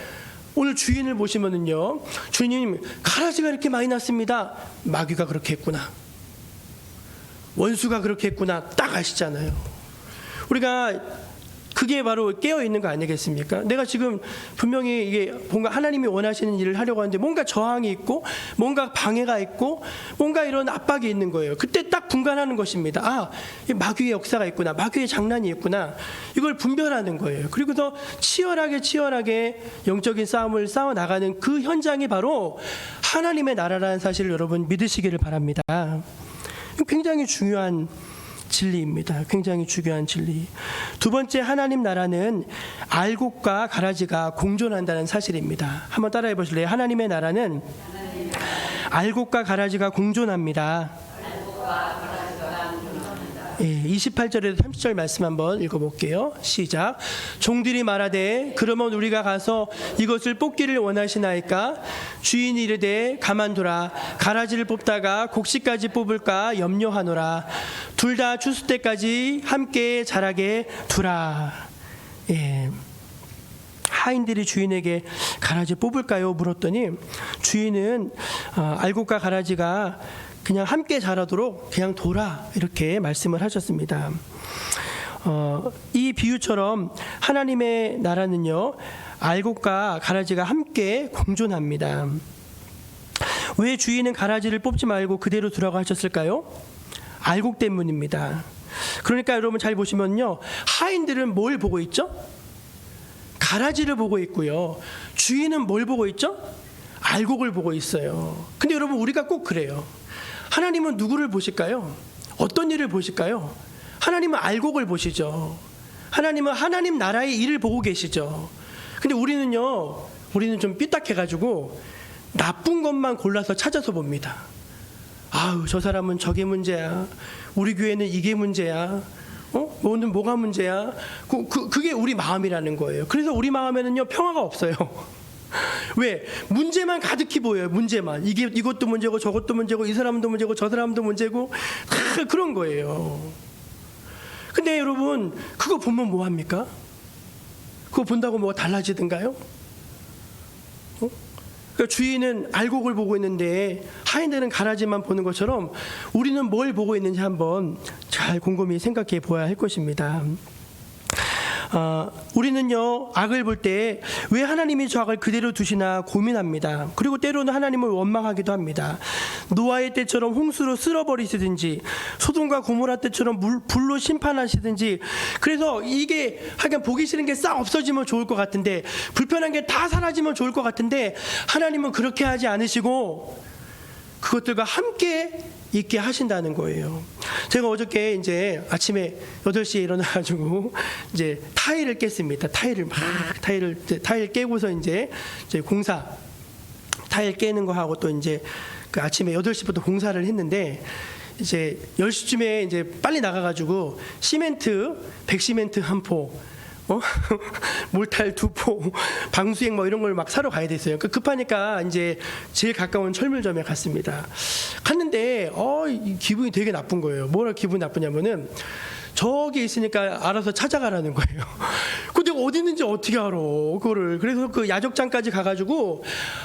오늘 주인을 보시면은요, 주인님 가라지가 이렇게 많이 났습니다. 마귀가 그렇게 했구나. 원수가 그렇게 했구나. 딱 아시잖아요. 우리가 그게 바로 깨어 있는 거 아니겠습니까? 내가 지금 분명히 이게 뭔가 하나님이 원하시는 일을 하려고 하는데 뭔가 저항이 있고 뭔가 방해가 있고 뭔가 이런 압박이 있는 거예요. 그때 딱 분간하는 것입니다. 아, 이 마귀의 역사가 있구나. 마귀의 장난이 있구나. 이걸 분별하는 거예요. 그리고서 치열하게 영적인 싸움을 싸워 나가는 그 현장이 바로 하나님의 나라라는 사실을 여러분 믿으시기를 바랍니다. 굉장히 중요한 진리입니다. 굉장히 중요한 진리. 두 번째, 하나님 나라는 알곡과 가라지가 공존한다는 사실입니다. 한번 따라해 보실래요? 하나님의 나라는 알곡과 가라지가 공존합니다. 28절에서 30절 말씀 한번 읽어볼게요. 시작. 종들이 말하되 그러면 우리가 가서 이것을 뽑기를 원하시나이까? 주인이 이르되 가만두라. 가라지를 뽑다가 곡식까지 뽑을까 염려하노라. 둘 다 추수 때까지 함께 자라게 두라. 하인들이 주인에게 가라지 뽑을까요? 물었더니 주인은 알곡과 가라지가 그냥 함께 자라도록 그냥 둬라, 이렇게 말씀을 하셨습니다. 이 비유처럼 하나님의 나라는요, 알곡과 가라지가 함께 공존합니다. 왜 주인은 가라지를 뽑지 말고 그대로 두라고 하셨을까요? 알곡 때문입니다. 그러니까 여러분 잘 보시면요, 하인들은 뭘 보고 있죠? 가라지를 보고 있고요. 주인은 뭘 보고 있죠? 알곡을 보고 있어요. 근데 여러분, 우리가 꼭 그래요. 하나님은 누구를 보실까요? 어떤 일을 보실까요? 하나님은 알곡을 보시죠. 하나님은 하나님 나라의 일을 보고 계시죠. 근데 우리는 좀 삐딱해가지고 나쁜 것만 골라서 찾아서 봅니다. 아우, 저 사람은 저게 문제야. 우리 교회는 이게 문제야. 오늘 뭐가 문제야? 그게 우리 마음이라는 거예요. 그래서 우리 마음에는요, 평화가 없어요. 왜? 문제만 가득히 보여요. 문제만. 이것도 문제고 저것도 문제고 이 사람도 문제고 저 사람도 문제고 다 그런 거예요. 근데 여러분, 그거 보면 뭐 합니까? 그거 본다고 뭐가 달라지든가요? 그러니까 주인은 알곡을 보고 있는데 하인들은 가라지만 보는 것처럼 우리는 뭘 보고 있는지 한번 잘 곰곰이 생각해 보아야 할 것입니다. 우리는요, 악을 볼 때 왜 하나님이 저 악을 그대로 두시나 고민합니다. 그리고 때로는 하나님을 원망하기도 합니다. 노아의 때처럼 홍수로 쓸어버리시든지 소돔과 고모라 때처럼 불로 심판하시든지, 그래서 이게 하여간 보기 싫은 게 싹 없어지면 좋을 것 같은데, 불편한 게 다 사라지면 좋을 것 같은데, 하나님은 그렇게 하지 않으시고 그것들과 함께 있게 하신다는 거예요. 제가 어저께 이제 아침에 8시에 일어나가지고 이제 타일을 깼습니다. 타일 깨고서 이제 공사, 타일 깨는 거 하고 또 이제 그 아침에 8시부터 공사를 했는데, 이제 10시쯤에 이제 빨리 나가가지고 시멘트, 백시멘트 한 포, 몰탈 2포, 방수액 뭐 이런 걸 막 사러 가야 됐어요. 급하니까 이제 제일 가까운 철물점에 갔습니다. 갔는데 기분이 되게 나쁜 거예요. 뭐라 기분이 나쁘냐면은 저기 있으니까 알아서 찾아가라는 거예요. 근데 어디 있는지 어떻게 알아, 그거를. 그래서 그 야적장까지 가가지고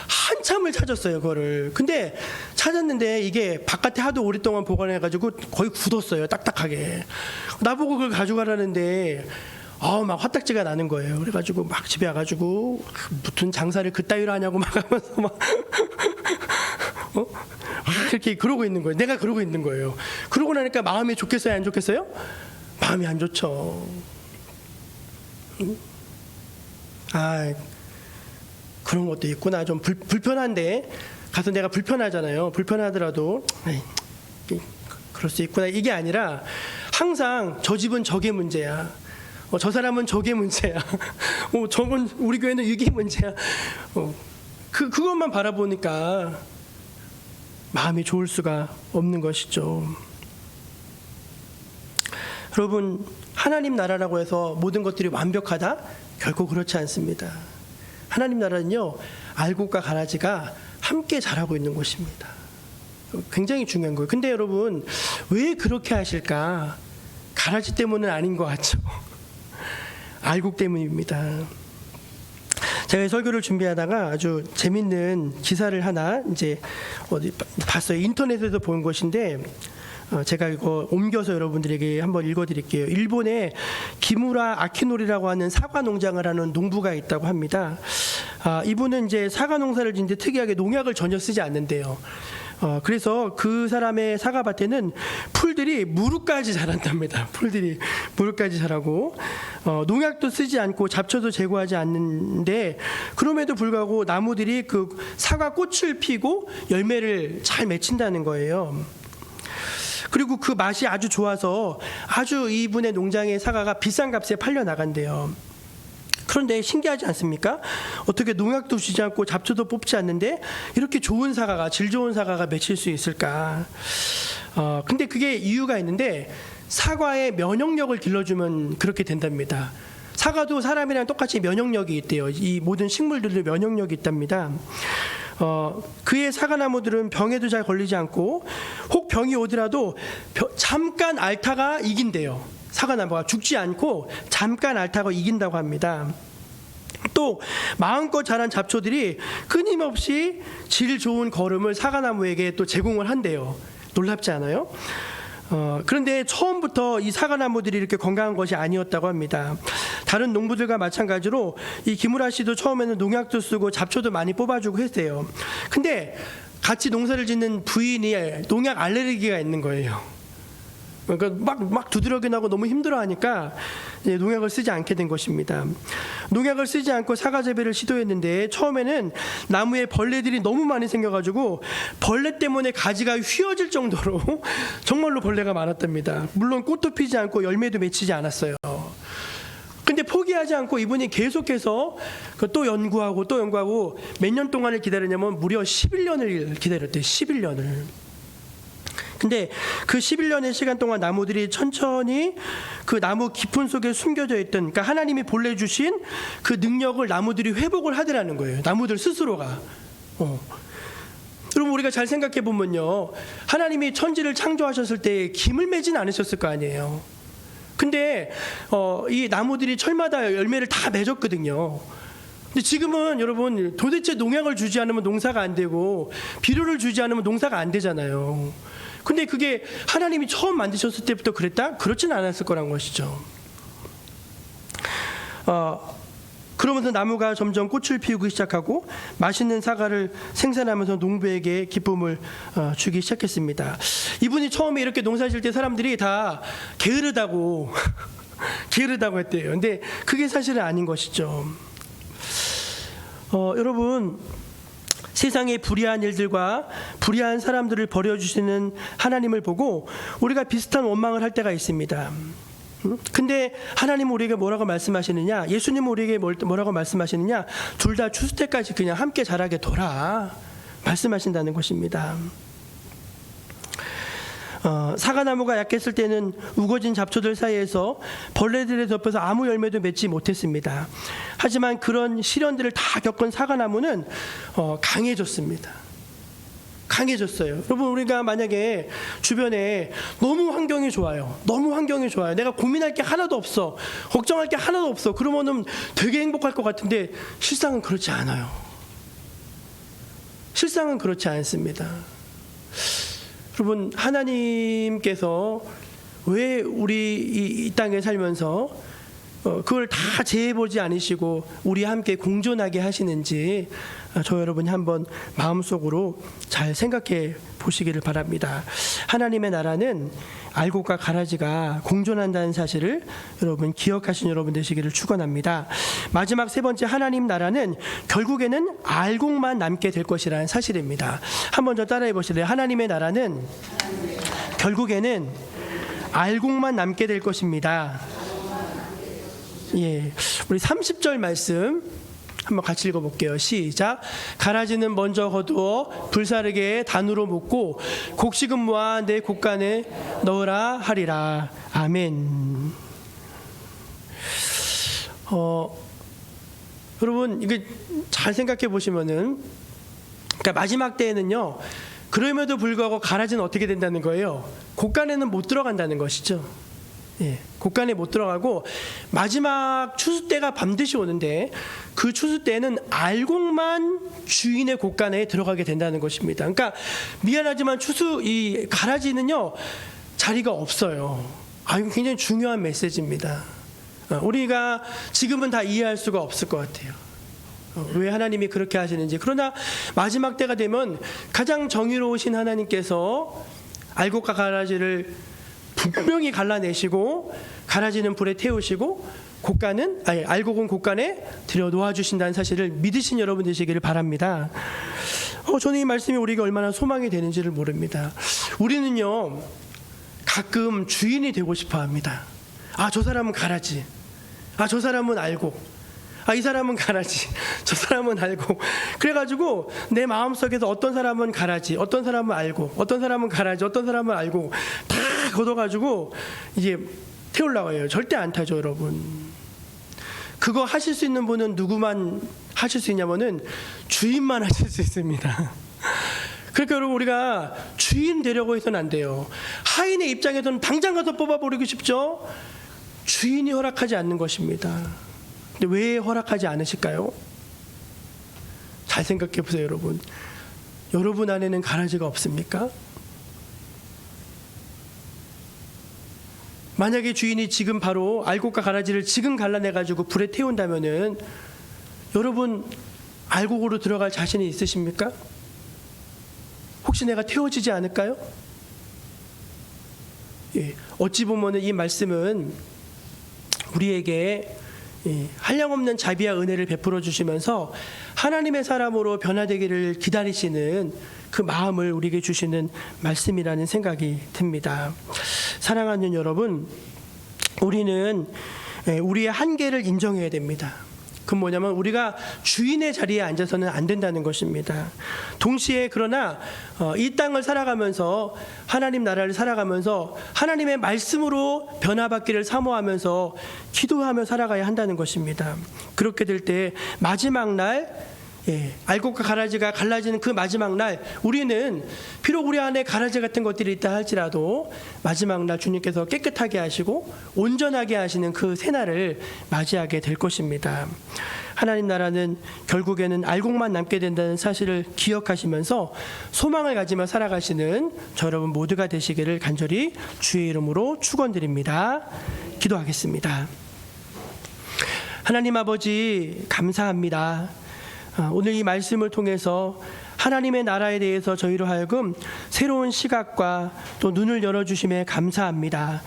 한참을 찾았어요, 그거를. 근데 찾았는데 이게 바깥에 하도 오랫동안 보관해가지고 거의 굳었어요, 딱딱하게. 나보고 그걸 가져가라는데 막 화딱지가 나는 거예요. 그래가지고 막 집에 와가지고 무슨 장사를 그따위로 하냐고 막 하면서 막 그렇게 그러고 있는 거예요. 내가 그러고 있는 거예요. 그러고 나니까 마음이 좋겠어요, 안 좋겠어요? 마음이 안 좋죠. 그런 것도 있구나. 좀 불편한데 가서 내가 불편하잖아요. 불편하더라도 그럴 수 있구나, 이게 아니라 항상 저 집은 저게 문제야, 저 사람은 저게 문제야, 저건 우리 교회는 이게 문제야, 그것만 바라보니까 마음이 좋을 수가 없는 것이죠. 여러분, 하나님 나라라고 해서 모든 것들이 완벽하다? 결코 그렇지 않습니다. 하나님 나라는요, 알곡과 가라지가 함께 자라고 있는 곳입니다. 굉장히 중요한 거예요. 근데 여러분, 왜 그렇게 하실까? 가라지 때문은 아닌 것 같죠? 알곡 때문입니다. 제가 설교를 준비하다가 아주 재밌는 기사를 하나 이제 어디 봤어요. 인터넷에서 본 것인데, 제가 이거 옮겨서 여러분들에게 한번 읽어드릴게요. 일본에 기무라 아키노리라고 하는 사과 농장을 하는 농부가 있다고 합니다. 이분은 이제 사과 농사를 짓는데 특이하게 농약을 전혀 쓰지 않는데요. 그래서 그 사람의 사과밭에는 풀들이 무릎까지 자란답니다. 풀들이 무릎까지 자라고 농약도 쓰지 않고 잡초도 제거하지 않는데 그럼에도 불구하고 나무들이 그 사과 꽃을 피고 열매를 잘 맺힌다는 거예요. 그리고 그 맛이 아주 좋아서 아주 이분의 농장의 사과가 비싼 값에 팔려 나간대요. 그런데 신기하지 않습니까? 어떻게 농약도 주지 않고 잡초도 뽑지 않는데 이렇게 좋은 사과가, 질 좋은 사과가 맺힐 수 있을까? 근데 그게 이유가 있는데 사과의 면역력을 길러주면 그렇게 된답니다. 사과도 사람이랑 똑같이 면역력이 있대요. 이 모든 식물들도 면역력이 있답니다. 그의 사과나무들은 병에도 잘 걸리지 않고 혹 병이 오더라도 잠깐 앓다가 이긴대요. 사과나무가 죽지 않고 잠깐 앓다가 이긴다고 합니다. 또 마음껏 자란 잡초들이 끊임없이 질 좋은 거름을 사과나무에게 또 제공을 한대요. 놀랍지 않아요? 그런데 처음부터 이 사과나무들이 이렇게 건강한 것이 아니었다고 합니다. 다른 농부들과 마찬가지로 이 기무라 씨도 처음에는 농약도 쓰고 잡초도 많이 뽑아주고 했대요. 근데 같이 농사를 짓는 부인이 농약 알레르기가 있는 거예요. 그러니까 막 두드러기 나고 너무 힘들어하니까 농약을 쓰지 않게 된 것입니다. 농약을 쓰지 않고 사과 재배를 시도했는데 처음에는 나무에 벌레들이 너무 많이 생겨가지고 벌레 때문에 가지가 휘어질 정도로 정말로 벌레가 많았답니다. 물론 꽃도 피지 않고 열매도 맺히지 않았어요. 근데 포기하지 않고 이분이 계속해서 또 연구하고 또 연구하고 몇 년 동안을 기다렸냐면 무려 11년을 기다렸대요. 11년을. 근데 그 11년의 시간 동안 나무들이 천천히 그 나무 깊은 속에 숨겨져 있던, 그러니까 하나님이 본래 주신 그 능력을 나무들이 회복을 하더라는 거예요. 나무들 스스로가. 여러분 우리가 잘 생각해 보면요, 하나님이 천지를 창조하셨을 때 김을 맺진 않으셨을 거 아니에요. 근데 이 나무들이 철마다 열매를 다 맺었거든요. 근데 지금은 여러분 도대체 농약을 주지 않으면 농사가 안 되고 비료를 주지 않으면 농사가 안 되잖아요. 근데 그게 하나님이 처음 만드셨을 때부터 그랬다? 그렇진 않았을 거란 것이죠. 그러면서 나무가 점점 꽃을 피우기 시작하고 맛있는 사과를 생산하면서 농부에게 기쁨을 주기 시작했습니다. 이분이 처음에 이렇게 농사질 때 사람들이 다 게으르다고 게으르다고 했대요. 근데 그게 사실은 아닌 것이죠. 여러분, 세상의 불의한 일들과 불의한 사람들을 버려주시는 하나님을 보고 우리가 비슷한 원망을 할 때가 있습니다. 근데 하나님은 우리에게 뭐라고 말씀하시느냐, 예수님은 우리에게 뭐라고 말씀하시느냐, 둘 다 추수 때까지 그냥 함께 자라게 둬라 말씀하신다는 것입니다. 사과나무가 약했을 때는 우거진 잡초들 사이에서 벌레들에 덮여서 아무 열매도 맺지 못했습니다. 하지만 그런 시련들을 다 겪은 사과나무는 강해졌습니다. 강해졌어요. 여러분, 우리가 만약에 주변에 너무 환경이 좋아요. 너무 환경이 좋아요. 내가 고민할 게 하나도 없어. 걱정할 게 하나도 없어. 그러면은 되게 행복할 것 같은데 실상은 그렇지 않아요. 실상은 그렇지 않습니다. 여러분, 하나님께서 왜 우리 이 땅에 살면서 그걸 다 재해보지 않으시고 우리 함께 공존하게 하시는지 저 여러분이 한번 마음속으로 잘 생각해 보시기를 바랍니다. 하나님의 나라는 알곡과 가라지가 공존한다는 사실을 여러분 기억하신 여러분 되시기를 축원합니다. 마지막 세 번째, 하나님 나라는 결국에는 알곡만 남게 될 것이라는 사실입니다. 한번 더 따라해 보실래요? 하나님의 나라는 결국에는 알곡만 남게 될 것입니다. 예, 우리 30절 말씀 한번 같이 읽어볼게요. 시작. 가라지는 먼저 거두어 불사르게 단으로 묶고 곡식은 모아 내 곡간에 넣으라 하리라. 아멘. 여러분, 이게 잘 생각해 보시면은, 그러니까 마지막 때에는요, 그럼에도 불구하고 가라지는 어떻게 된다는 거예요? 곡간에는 못 들어간다는 것이죠. 예, 곡간에 못 들어가고 마지막 추수 때가 반드시 오는데 그 추수 때는 알곡만 주인의 곡간에 들어가게 된다는 것입니다. 그러니까 미안하지만 이 가라지는요, 자리가 없어요. 이거 굉장히 중요한 메시지입니다. 우리가 지금은 다 이해할 수가 없을 것 같아요. 왜 하나님이 그렇게 하시는지. 그러나 마지막 때가 되면 가장 정의로우신 하나님께서 알곡과 가라지를 분명히 갈라내시고 가라지는 불에 태우시고 알곡은 곡간에 들여 놓아 주신다는 사실을 믿으신 여러분 되시기를 바랍니다. 저는 이 말씀이 우리에게 얼마나 소망이 되는지를 모릅니다. 우리는요 가끔 주인이 되고 싶어 합니다. 저 사람은 가라지, 저 사람은 알곡, 이 사람은 가라지, 저 사람은 알곡. 그래가지고 내 마음속에서 어떤 사람은 가라지, 어떤 사람은 알곡, 어떤 사람은 가라지, 어떤 사람은 알곡 다 걷어가지고 이제 태우려고 해요. 절대 안 타죠, 여러분. 그거 하실 수 있는 분은 누구만 하실 수 있냐면은 주인만 하실 수 있습니다. 그러니까 여러분, 우리가 주인 되려고 해서는 안 돼요. 하인의 입장에서는 당장 가서 뽑아버리고 싶죠. 주인이 허락하지 않는 것입니다. 근데 왜 허락하지 않으실까요? 잘 생각해 보세요, 여러분. 여러분 안에는 가라지가 없습니까? 만약에 주인이 지금 바로 알곡과 가라지를 지금 갈라내가지고 불에 태운다면은 여러분 알곡으로 들어갈 자신이 있으십니까? 혹시 내가 태워지지 않을까요? 어찌 보면 이 말씀은 우리에게 한량없는 자비와 은혜를 베풀어 주시면서 하나님의 사람으로 변화되기를 기다리시는 그 마음을 우리에게 주시는 말씀이라는 생각이 듭니다. 사랑하는 여러분, 우리는 우리의 한계를 인정해야 됩니다. 그건 뭐냐면 우리가 주인의 자리에 앉아서는 안 된다는 것입니다. 동시에 그러나 이 땅을 살아가면서 하나님 나라를 살아가면서 하나님의 말씀으로 변화받기를 사모하면서 기도하며 살아가야 한다는 것입니다. 그렇게 될 때 마지막 날 알곡과 가라지가 갈라지는 그 마지막 날 우리는 비록 우리 안에 가라지 같은 것들이 있다 할지라도 마지막 날 주님께서 깨끗하게 하시고 온전하게 하시는 그 새날을 맞이하게 될 것입니다. 하나님 나라는 결국에는 알곡만 남게 된다는 사실을 기억하시면서 소망을 가지며 살아가시는 저 여러분 모두가 되시기를 간절히 주의 이름으로 축원드립니다. 기도하겠습니다. 하나님 아버지, 감사합니다. 오늘 이 말씀을 통해서 하나님의 나라에 대해서 저희로 하여금 새로운 시각과 또 눈을 열어주심에 감사합니다.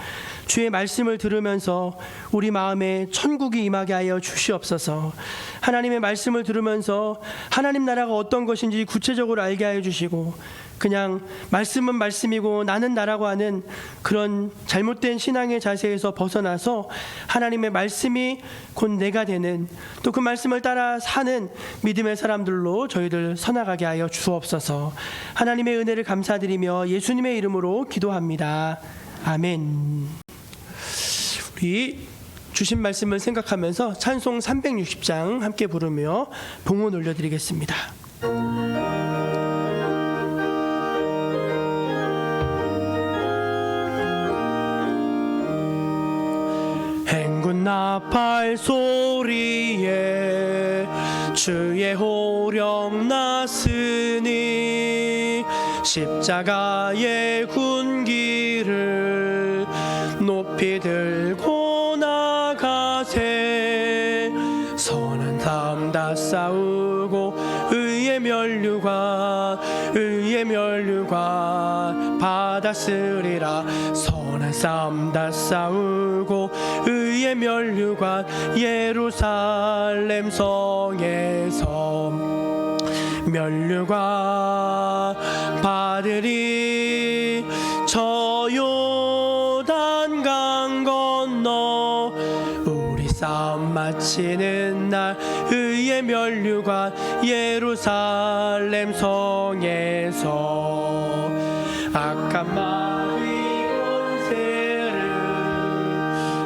주의 말씀을 들으면서 우리 마음에 천국이 임하게 하여 주시옵소서. 하나님의 말씀을 들으면서 하나님 나라가 어떤 것인지 구체적으로 알게 하여 주시고, 그냥 말씀은 말씀이고 나는 나라고 하는 그런 잘못된 신앙의 자세에서 벗어나서 하나님의 말씀이 곧 내가 되는, 또 그 말씀을 따라 사는 믿음의 사람들로 저희들 서나가게 하여 주옵소서. 하나님의 은혜를 감사드리며 예수님의 이름으로 기도합니다. 아멘. 우리 주신 말씀을 생각하면서 찬송 360장 함께 부르며 봉헌 올려드리겠습니다. 행군 나팔 소리에 주의 호령 났으니 십자가의 군기를 높이 들고 나가세. 선한 삶 다 싸우고 의의 면류관 받았으리라. 선한 삶 다 싸우고 의의 면류관 예루살렘 성에서 면류관 받으리. 저 요단강 건너 우리 싸움 마치는 날 의의 면류관 예루살렘 성에서 악한 마귀 권세를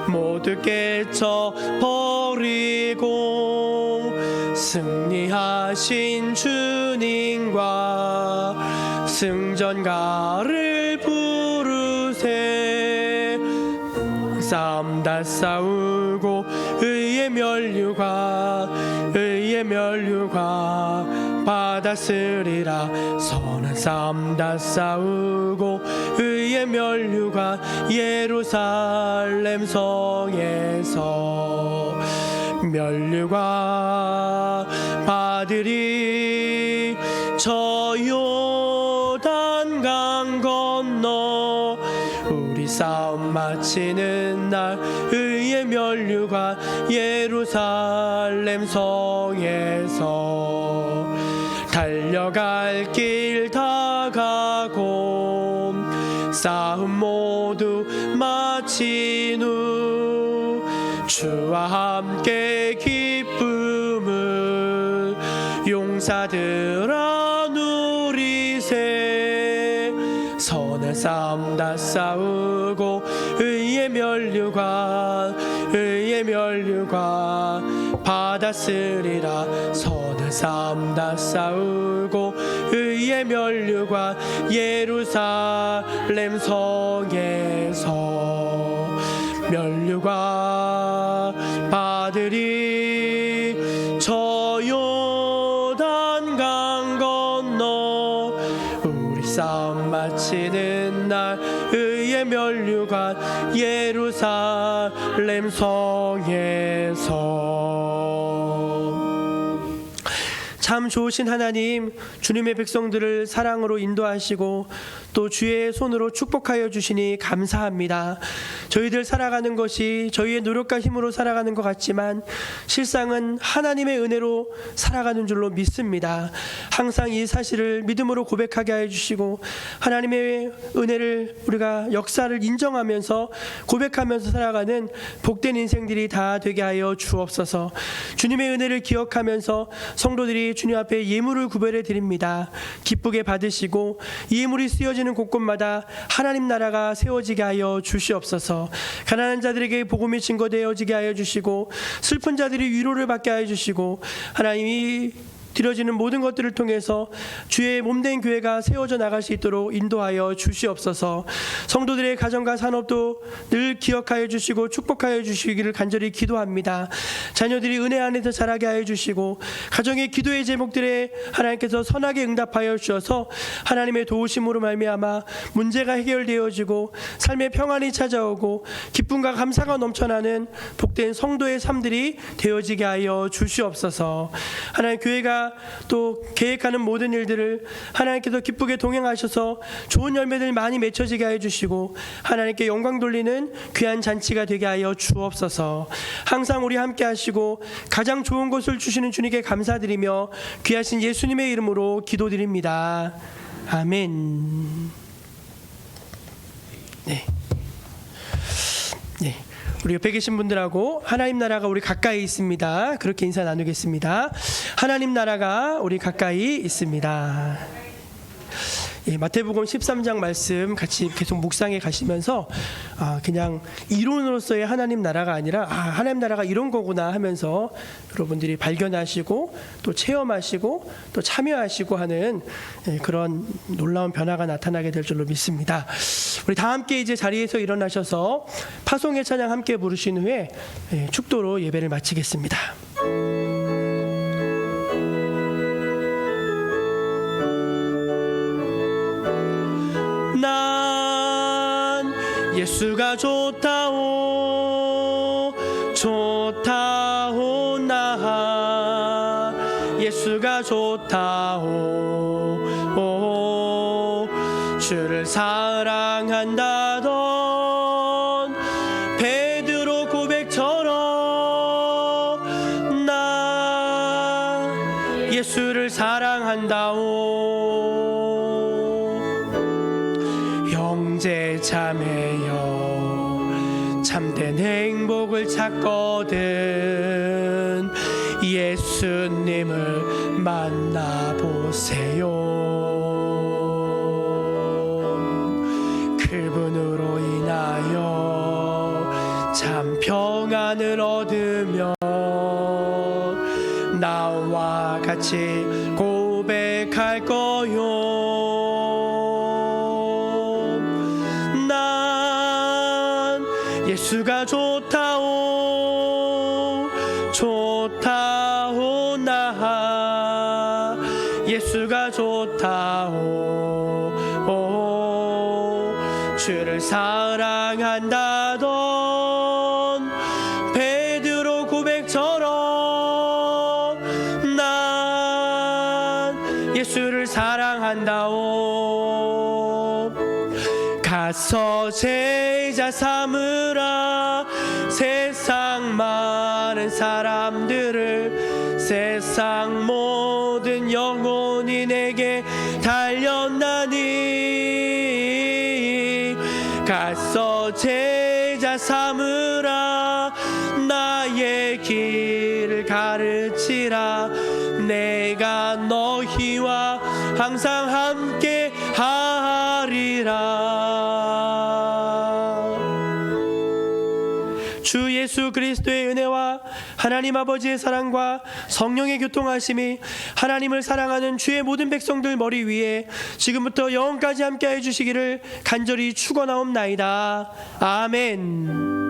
모두 깨쳐 버리고 승리하신 주님과 승전가를 부르세. 싸움 다 싸우고 의의 면류관 의의 면류관 받았으리라. 선한 싸움 다 싸우고 의의 면류관 예루살렘 성에서 면류관 받으리. 저 요단강 건너 우리 싸움 마치는 날 의의 면류관 예루살렘 성에서 달려갈 길 다 가고 싸움 모두 마친 후 주와 함께 기쁨을 용사들아 누리세. 선한 싸움 다 싸우고 의의 면류관 받았으리라. 선한 싸움 다 싸우고 의의 면류관 예루살렘 성에서 면류관 받으리. 저 요단강 건너 우리 싸움 마치는 날 의의 면류관 예루살렘 성에서. 참 좋으신 하나님, 주님의 백성들을 사랑으로 인도하시고 또 주의 손으로 축복하여 주시니 감사합니다. 저희들 살아가는 것이 저희의 노력과 힘으로 살아가는 것 같지만 실상은 하나님의 은혜로 살아가는 줄로 믿습니다. 항상 이 사실을 믿음으로 고백하게 하여 주시고 하나님의 은혜를 우리가 역사를 인정하면서 고백하면서 살아가는 복된 인생들이 다 되게 하여 주옵소서. 주님의 은혜를 기억하면서 성도들이 주님 앞에 예물을 구별해 드립니다. 기쁘게 받으시고 예물이 쓰여지는 곳곳마다 하나님 나라가 세워지게 하여 주시옵소서. 가난한 자들에게 복음이 증거되어지게 하여 주시고 슬픈 자들이 위로를 받게 하여 주시고 하나님이 드려지는 모든 것들을 통해서 주의 몸된 교회가 세워져 나갈 수 있도록 인도하여 주시옵소서. 성도들의 가정과 산업도 늘 기억하여 주시고 축복하여 주시기를 간절히 기도합니다. 자녀들이 은혜 안에서 자라게 하여 주시고 가정의 기도의 제목들에 하나님께서 선하게 응답하여 주셔서 하나님의 도우심으로 말미암아 문제가 해결되어지고 삶의 평안이 찾아오고 기쁨과 감사가 넘쳐나는 복된 성도의 삶들이 되어지게 하여 주시옵소서. 하나님 교회가 또 계획하는 모든 일들을 하나님께서 기쁘게 동행하셔서 좋은 열매들 많이 맺혀지게 하여 주시고 하나님께 영광 돌리는 귀한 잔치가 되게 하여 주옵소서. 항상 우리 함께 하시고 가장 좋은 것을 주시는 주님께 감사드리며 귀하신 예수님의 이름으로 기도드립니다. 아멘. 네. 우리 옆에 계신 분들하고 하나님 나라가 우리 가까이 있습니다. 그렇게 인사 나누겠습니다. 하나님 나라가 우리 가까이 있습니다. 마태복음 13장 말씀 같이 계속 묵상해 가시면서 그냥 이론으로서의 하나님 나라가 아니라 하나님 나라가 이런 거구나 하면서 여러분들이 발견하시고 또 체험하시고 또 참여하시고 하는 그런 놀라운 변화가 나타나게 될 줄로 믿습니다. 우리 다 함께 이제 자리에서 일어나셔서 파송의 찬양 함께 부르신 후에 축도로 예배를 마치겠습니다. 난 예수가 좋다오 좋다오 나 예수가 좋다오 주를 사랑한다던 베드로 고백처럼 나 예수를 사랑한다오. 형제 자매여 참된 행복을 찾거든 예수님을 만나보세요. 그분으로 인하여 참 평안을 얻으며 나와 같이 고백할 거요. 예수가 좋다오 좋다오 나 예수가 좋다오. 주를 사랑한다던 베드로 고백처럼 난 예수를 사랑한다오. 가서 제자 삼으라. 세상 많은 사람들을, 세상 모든 영혼이 내게 달렸나니. 가서 제자 삼으라. 나의 길을 가르치라. 내가 너희와 항상 함께 하리라. 주 예수 그리스도의 은혜와 하나님 아버지의 사랑과 성령의 교통하심이 하나님을 사랑하는 주의 모든 백성들 머리 위에 지금부터 영원까지 함께해 주시기를 간절히 축원하옵나이다. 아멘.